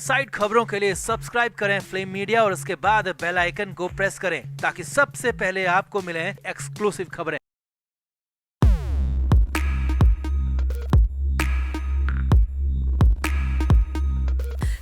Side खबरों के लिए सब्सक्राइब करें फ्लेम मीडिया और उसके बाद बेल आइकन को प्रेस करें ताकि सबसे पहले आपको मिले एक्सक्लूसिव खबरें।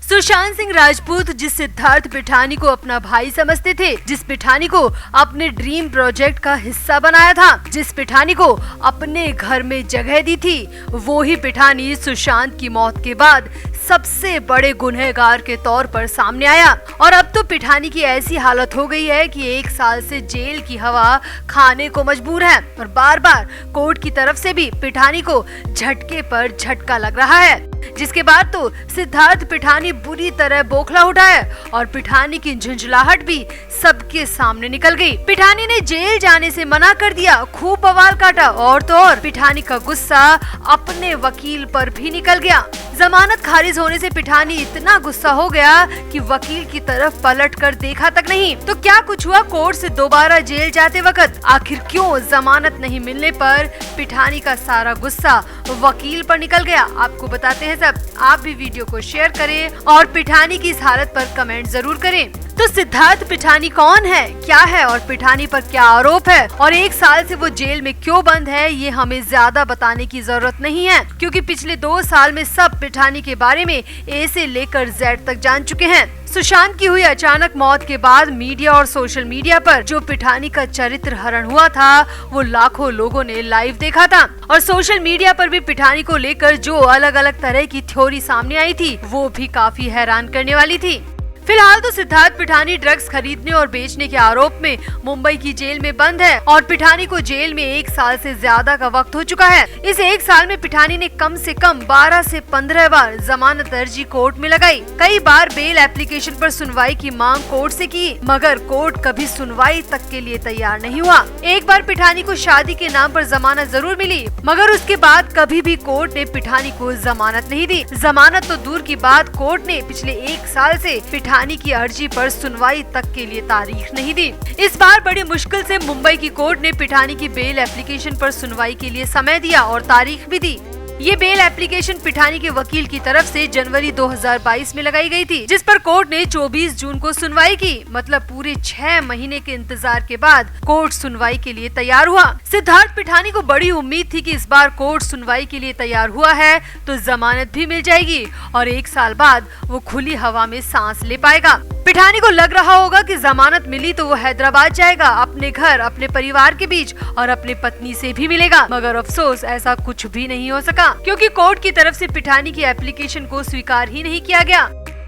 सुशांत सिंह राजपूत जिस सिद्धार्थ पिठानी को अपना भाई समझते थे, जिस पिठानी को अपने ड्रीम प्रोजेक्ट का हिस्सा बनाया था, जिस पिठानी को अपने घर में जगह दी थी, वो ही पिठानी सुशांत की मौत के बाद सबसे बड़े गुनहगार के तौर पर सामने आया। और अब तो पिठानी की ऐसी हालत हो गई है कि 1 साल से जेल की हवा खाने को मजबूर है और बार बार कोर्ट की तरफ से भी पिठानी को झटके पर झटका लग रहा है, जिसके बाद तो सिद्धार्थ पिठानी बुरी तरह बौखला उठा है और पिठानी की झुंझलाहट भी सबके सामने निकल गई। पिठानी ने जेल जाने से मना कर दिया, खूब बवाल काटा और तो और पिठानी का गुस्सा अपने वकील पर भी निकल गया। जमानत खारिज होने से पिठानी इतना गुस्सा हो गया कि वकील की तरफ पलट कर देखा तक नहीं। तो क्या कुछ हुआ कोर्ट से दोबारा जेल जाते वक्त? आखिर क्यों जमानत नहीं मिलने पर पिठानी का सारा गुस्सा वकील पर निकल गया? आपको बताते हैं सब। आप भी वीडियो को शेयर करें और पिठानी की इस हालत पर कमेंट जरूर करें। तो सिद्धार्थ पिठानी कौन है, क्या है और पिठानी पर क्या आरोप है और 1 साल से वो जेल में क्यों बंद है, ये हमें ज्यादा बताने की जरूरत नहीं है, क्योंकि पिछले 2 साल में सब पिठानी के बारे में ए से लेकर जेड तक जान चुके हैं। सुशांत की हुई अचानक मौत के बाद मीडिया और सोशल मीडिया पर जो पिठानी का चरित्र हरण हुआ था, वो लाखों लोगों ने लाइव देखा था और सोशल मीडिया पर भी पिठानी को लेकर जो अलग अलग तरह की थ्योरी सामने आई थी, वो भी काफी हैरान करने वाली थी। फिलहाल तो सिद्धार्थ पिठानी ड्रग्स खरीदने और बेचने के आरोप में मुंबई की जेल में बंद है और पिठानी को जेल में 1 साल से ज्यादा का वक्त हो चुका है। इस 1 साल में पिठानी ने कम से कम 12 से 15 बार जमानत अर्जी कोर्ट में लगाई, कई बार बेल एप्लीकेशन पर सुनवाई की मांग कोर्ट से की, मगर कोर्ट कभी सुनवाई तक के लिए तैयार नहीं हुआ। एक बार पिठानी को शादी के नाम पर जमानत जरूर मिली, मगर उसके बाद कभी भी कोर्ट ने पिठानी को जमानत नहीं दी। जमानत तो दूर की बात, कोर्ट ने पिछले 1 साल से पिठानी की अर्जी पर सुनवाई तक के लिए तारीख नहीं दी। इस बार बड़ी मुश्किल से मुंबई की कोर्ट ने पिठानी की बेल एप्लीकेशन पर सुनवाई के लिए समय दिया और तारीख भी दी। ये बेल एप्लीकेशन पिठानी के वकील की तरफ से जनवरी 2022 में लगाई गई थी, जिस पर कोर्ट ने 24 जून को सुनवाई की। मतलब पूरे 6 महीने के इंतजार के बाद कोर्ट सुनवाई के लिए तैयार हुआ। सिद्धार्थ पिठानी को बड़ी उम्मीद थी कि इस बार कोर्ट सुनवाई के लिए तैयार हुआ है तो जमानत भी मिल जाएगी और 1 साल बाद वो खुली हवा में सांस ले पाएगा। पिठानी को लग रहा होगा कि जमानत मिली तो वो हैदराबाद जाएगा, अपने घर, अपने परिवार के बीच और अपनी पत्नी से भी मिलेगा, मगर अफसोस ऐसा कुछ भी नहीं हो सका, क्योंकि कोर्ट की तरफ से पिठानी की एप्लीकेशन को स्वीकार ही नहीं किया गया।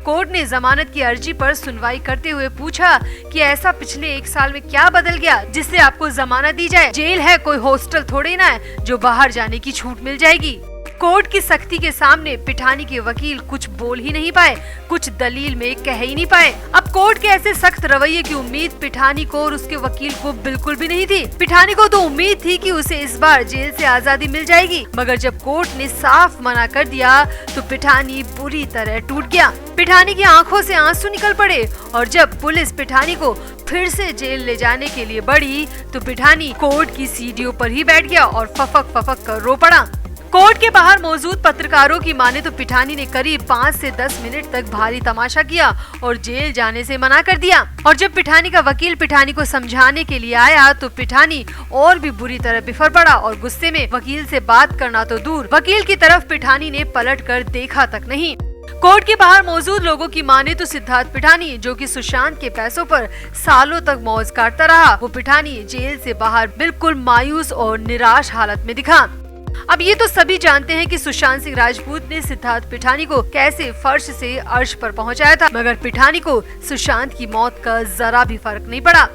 कोर्ट ने जमानत की अर्जी पर सुनवाई करते हुए पूछा कि ऐसा पिछले 1 साल में क्या बदल गया जिससे आपको जमानत दी जाए? जेल है, कोई हॉस्टल थोड़ी ना है जो बाहर जाने की छूट मिल जाएगी। कोर्ट की सख्ती के सामने पिठानी के वकील कुछ बोल ही नहीं पाए, कुछ दलील में कह ही नहीं पाए। अब कोर्ट के ऐसे सख्त रवैये की उम्मीद पिठानी को और उसके वकील को बिल्कुल भी नहीं थी। पिठानी को तो उम्मीद थी कि उसे इस बार जेल से आजादी मिल जाएगी, मगर जब कोर्ट ने साफ मना कर दिया तो पिठानी बुरी तरह टूट गया। पिठानी की आंखों से आंसू निकल पड़े और जब पुलिस पिठानी को फिर से जेल ले जाने के लिए बढ़ी तो पिठानी कोर्ट की सीढ़ियों पर ही बैठ गया और फफक फफक कर रो पड़ा। कोर्ट के बाहर मौजूद पत्रकारों की माने तो पिठानी ने करीब 5 से 10 मिनट तक भारी तमाशा किया और जेल जाने से मना कर दिया। और जब पिठानी का वकील पिठानी को समझाने के लिए आया तो पिठानी और भी बुरी तरह बिफर पड़ा और गुस्से में वकील से बात करना तो दूर, वकील की तरफ पिठानी ने पलट कर देखा तक नहीं। कोर्ट के बाहर मौजूद लोगों की माने तो सिद्धार्थ पिठानी, जो कि सुशांत के पैसों पर सालों तक मौज काटता रहा, वो पिठानी जेल से बाहर बिल्कुल मायूस और निराश हालत में दिखा। अब ये तो सभी जानते हैं कि सुशांत सिंह राजपूत ने सिद्धार्थ पिठानी को कैसे फर्श से अर्श पर पहुंचाया था, मगर पिठानी को सुशांत की मौत का जरा भी फर्क नहीं पड़ा।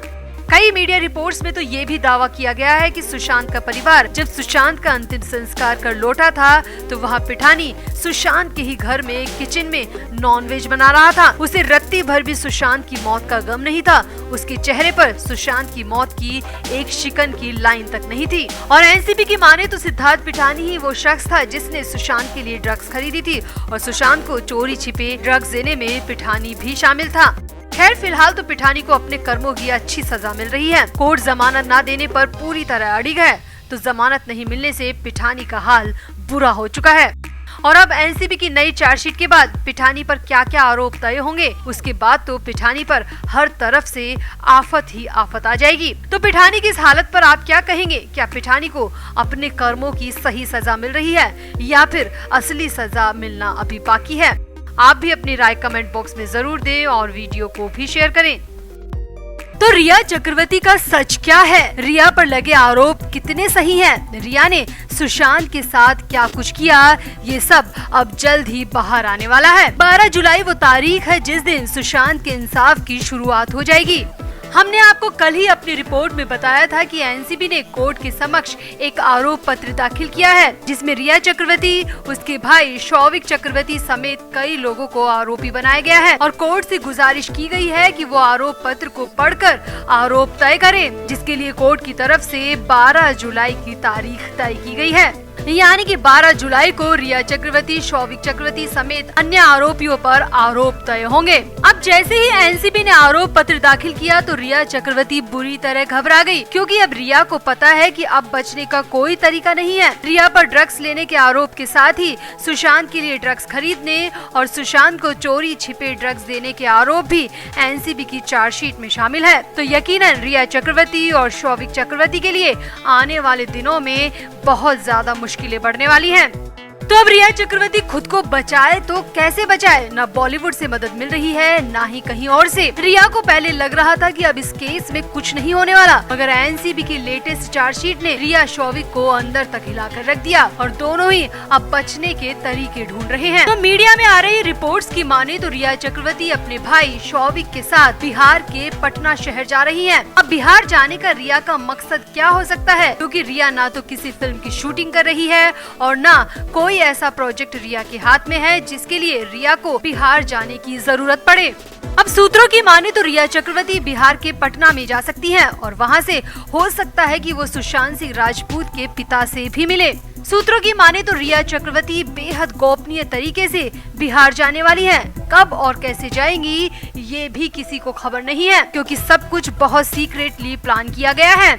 कई मीडिया रिपोर्ट्स में तो ये भी दावा किया गया है कि सुशांत का परिवार जब सुशांत का अंतिम संस्कार कर लौटा था तो वहाँ पिठानी सुशांत के ही घर में किचन में नॉनवेज बना रहा था। उसे रत्ती भर भी सुशांत की मौत का गम नहीं था। उसके चेहरे पर सुशांत की मौत की एक शिकन की लाइन तक नहीं थी। और एनसीबी की माने तो सिद्धार्थ पिठानी ही वो शख्स था जिसने सुशांत के लिए ड्रग्स खरीदी थी और सुशांत को चोरी छिपे ड्रग्स देने में पिठानी भी शामिल था। खैर फिलहाल तो पिठानी को अपने कर्मों की अच्छी सजा मिल रही है। कोर्ट जमानत न देने पर पूरी तरह अड़िग है, तो जमानत नहीं मिलने से पिठानी का हाल बुरा हो चुका है। और अब एनसीबी की नई चार्जशीट के बाद पिठानी पर क्या क्या आरोप तय होंगे, उसके बाद तो पिठानी पर हर तरफ से आफत ही आफत आ जाएगी। तो पिठानी की इस हालत पर आप क्या कहेंगे? क्या पिठानी को अपने कर्मों की सही सजा मिल रही है या फिर असली सजा मिलना अभी बाकी है? आप भी अपनी राय कमेंट बॉक्स में जरूर दें और वीडियो को भी शेयर करें। तो रिया चक्रवर्ती का सच क्या है? रिया पर लगे आरोप कितने सही हैं? रिया ने सुशांत के साथ क्या कुछ किया, ये सब अब जल्द ही बाहर आने वाला है। 12 जुलाई वो तारीख है जिस दिन सुशांत के इंसाफ की शुरुआत हो जाएगी। हमने आपको कल ही अपनी रिपोर्ट में बताया था कि एनसीबी ने कोर्ट के समक्ष एक आरोप पत्र दाखिल किया है जिसमें रिया चक्रवर्ती, उसके भाई शौविक चक्रवर्ती समेत कई लोगों को आरोपी बनाया गया है और कोर्ट से गुजारिश की गई है कि वो आरोप पत्र को पढ़कर आरोप तय करें, जिसके लिए कोर्ट की तरफ से 12 जुलाई की तारीख तय की गई है। यानी कि 12 जुलाई को रिया चक्रवर्ती, शौविक चक्रवर्ती समेत अन्य आरोपियों पर आरोप तय होंगे। अब जैसे ही एनसीबी ने आरोप पत्र दाखिल किया तो रिया चक्रवर्ती बुरी तरह घबरा गई, क्योंकि अब रिया को पता है कि अब बचने का कोई तरीका नहीं है। रिया पर ड्रग्स लेने के आरोप के साथ ही सुशांत के लिए ड्रग्स खरीदने और सुशांत को चोरी छिपे ड्रग्स देने के आरोप भी एनसीबी की चार्जशीट में शामिल है। तो यकीनन रिया चक्रवर्ती और शौविक चक्रवर्ती के लिए आने वाले दिनों में बहुत ज्यादा मुश्किलें बढ़ने वाली हैं। तो अब रिया चक्रवर्ती खुद को बचाए तो कैसे बचाए? न बॉलीवुड से मदद मिल रही है, ना ही कहीं और से। रिया को पहले लग रहा था कि अब इस केस में कुछ नहीं होने वाला, मगर एनसीबी की लेटेस्ट चार्जशीट ने रिया शौविक को अंदर तक हिलाकर रख दिया और दोनों ही अब बचने के तरीके ढूंढ रहे हैं। तो मीडिया में आ रही रिपोर्ट्स की माने तो रिया चक्रवर्ती अपने भाई शौविक के साथ बिहार के पटना शहर जा रही है। अब बिहार जाने का रिया का मकसद क्या हो सकता है? क्योंकि रिया ना तो किसी फिल्म की शूटिंग कर रही है और न कोई ऐसा प्रोजेक्ट रिया के हाथ में है जिसके लिए रिया को बिहार जाने की जरूरत पड़े। अब सूत्रों की माने तो रिया चक्रवर्ती बिहार के पटना में जा सकती हैं और वहां से हो सकता है कि वो सुशांत सिंह राजपूत के पिता से भी मिले। सूत्रों की माने तो रिया चक्रवर्ती बेहद गोपनीय तरीके से बिहार जाने वाली हैं। कब और कैसे जाएंगी ये भी किसी को खबर नहीं है, क्योंकि सब कुछ बहुत सीक्रेटली प्लान किया गया है।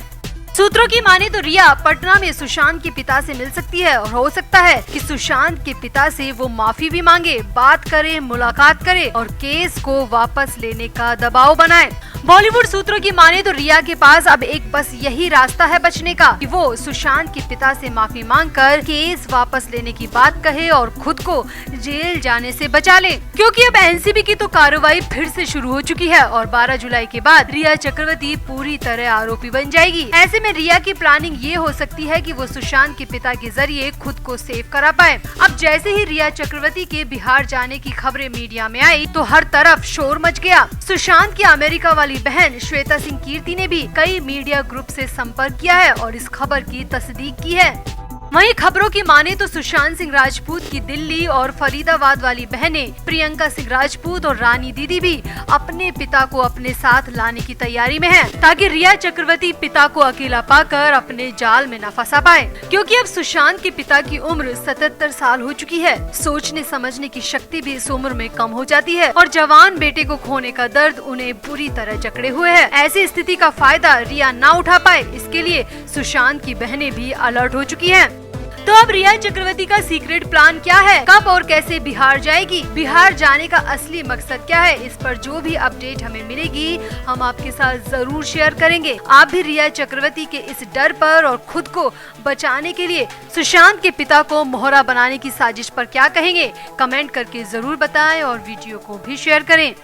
सूत्रों की माने तो रिया पटना में सुशांत के पिता से मिल सकती है और हो सकता है कि सुशांत के पिता से वो माफी भी मांगे, बात करे, मुलाकात करे और केस को वापस लेने का दबाव बनाए। बॉलीवुड सूत्रों की माने तो रिया के पास अब एक बस यही रास्ता है बचने का कि वो सुशांत के पिता से माफी मांगकर केस वापस लेने की बात कहे और खुद को जेल जाने से बचा ले, क्योंकि अब एनसीबी की तो कार्रवाई फिर से शुरू हो चुकी है और 12 जुलाई के बाद रिया चक्रवर्ती पूरी तरह आरोपी बन जाएगी। ऐसे में रिया की प्लानिंग ये हो सकती है कि वो सुशांत के पिता के जरिए खुद को सेव करा पाए। अब जैसे ही रिया चक्रवर्ती के बिहार जाने की खबरें मीडिया में आई तो हर तरफ शोर मच गया। सुशांत की अमेरिका वाली बहन श्वेता सिंह कीर्ति ने भी कई मीडिया ग्रुप से संपर्क किया है और इस खबर की तस्दीक की है। वहीं खबरों की माने तो सुशांत सिंह राजपूत की दिल्ली और फरीदाबाद वाली बहनें प्रियंका सिंह राजपूत और रानी दीदी भी अपने पिता को अपने साथ लाने की तैयारी में हैं, ताकि रिया चक्रवर्ती पिता को अकेला पाकर अपने जाल में न फंसा पाए। क्योंकि अब सुशांत के पिता की उम्र 77 साल हो चुकी है। सोचने समझने की शक्ति भी इस उम्र में कम हो जाती है और जवान बेटे को खोने का दर्द उन्हें बुरी तरह जकड़े हुए है। ऐसी स्थिति का फायदा रिया न उठा पाए, इसके लिए सुशांत की बहनें भी अलर्ट हो चुकी हैं। तो अब रिया चक्रवर्ती का सीक्रेट प्लान क्या है? कब और कैसे बिहार जाएगी? बिहार जाने का असली मकसद क्या है? इस पर जो भी अपडेट हमें मिलेगी हम आपके साथ जरूर शेयर करेंगे। आप भी रिया चक्रवर्ती के इस डर पर और खुद को बचाने के लिए सुशांत के पिता को मोहरा बनाने की साजिश पर क्या कहेंगे? कमेंट करके जरूर बताएं और वीडियो को भी शेयर करें।